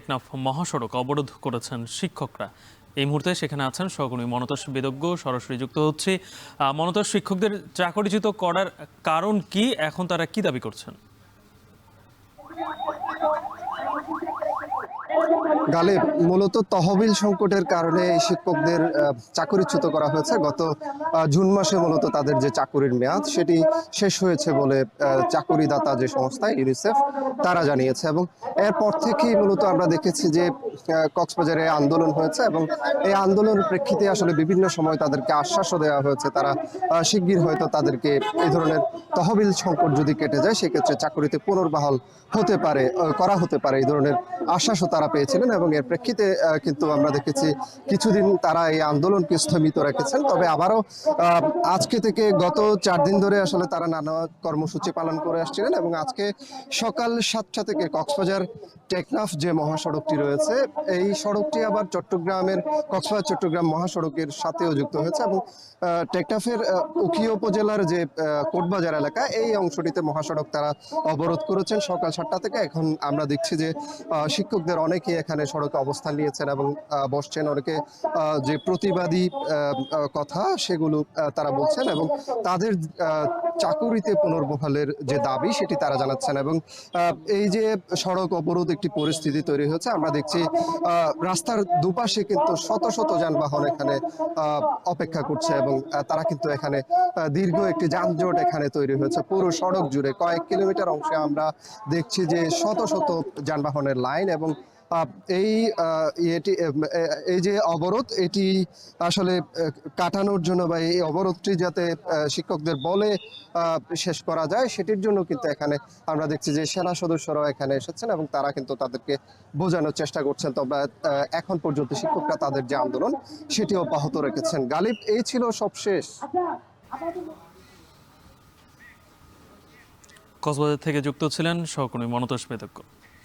টেকনাফ মহাসড়ক অবরোধ করেছেন শিক্ষকরা। এই মুহূর্তে সেখানে আছেন সহকর্মী মনতোষ বেদজ্ঞ, সরাসরি যুক্ত হচ্ছি। মনতোষ, শিক্ষকদের চাকরিচ্যুত করার কারণ কি, এখন তারা কি দাবি করছেন? গালিব, মূলত তহবিল সংকটের কারণে এই শিক্ষকদের চাকরিচ্যুত করা হয়েছে। গত জুন মাসে মূলত তাদের যে চাকুরির মেয়াদ সেটি শেষ হয়েছে বলে চাকুরিদাতা যে সংস্থা ইউনিসেফ তারা জানিয়েছে, এবং এরপর থেকেই মূলত আমরা দেখেছি যে কক্সবাজারে আন্দোলন হয়েছে, এবং এই আন্দোলনের প্রেক্ষিতে আসলে বিভিন্ন সময় তাদেরকে আশ্বাসও দেওয়া হয়েছে তারা শিগগির হয়তো তাদেরকে এই ধরনের তহবিল সংকট যদি কেটে যায় সেক্ষেত্রে চাকরিতে পুনর্বহাল হতে পারে, করা হতে পারে, এই ধরনের আশ্বাসও তারা পেয়েছিলেন। এবং এর প্রেক্ষিতে কিন্তু আমরা দেখেছি কিছুদিন তারা এই আন্দোলনকে স্থগিত রেখেছেন, তবে আবারও আজকে থেকে গত 4 দিন ধরে আসলে তারা নানা কর্মসূচি পালন করে আসছিলেন, এবং আজকে সকাল 7টা থেকে কক্সবাজার টেকনাফ যে মহাসড়কটি রয়েছে এই সড়কটি আবার কক্সবাজার চট্টগ্রাম মহাসড়কের সাথেও যুক্ত হয়েছে, এবং টেকনাফের উখিয়া উপজেলার যে কোটবাজার এলাকা এই অংশটিতে মহাসড়ক তারা অবরোধ করেছেন সকাল 7টা থেকে। এখন আমরা দেখছি যে শিক্ষকদের অনেকেই এখানে সড়কে অবস্থান নিয়েছেন এবং বসছেন, অনেকে যে প্রতিবাদী কথা সেগুলো তারা বলছেন, এবং তাদের চাকুরিতে পুনর্বহালের যে দাবি সেটি তারা জানাচ্ছেন। এবং এই যে সড়ক অবরোধ একটি পরিস্থিতি তৈরি হয়েছে, আমরা দেখছি রাস্তার দুপাশে কিন্তু শত শত যানবাহন এখানে অপেক্ষা করছে, এবং তারা কিন্তু এখানে দীর্ঘ একটি যানজট এখানে তৈরি হয়েছে পুরো সড়ক জুড়ে। কয়েক কিলোমিটার অংশে আমরা দেখছি যে শত শত যানবাহনের লাইন, এবং এই এই যে অবরোধ এটি আসলে কাটানোর জন্য বা এই অবরোধটি যাতে শিক্ষকদের বলে শেষ করা যায় সেটির জন্য কিন্তু এখানে আমরা দেখছি যে সেনা সদস্যরাও এখানে এসেছেন, এবং তারা কিন্তু তাদেরকে বোঝানোর চেষ্টা করছেন। তবে এখন পর্যন্ত শিক্ষকরা তাদের যে আন্দোলন সেটি অব্যাহত রেখেছেন। গালিব, এই ছিল সবশেষ। কক্সবাজার থেকে যুক্ত ছিলেন সহকর্মী মনতোষ বেদজ্ঞ।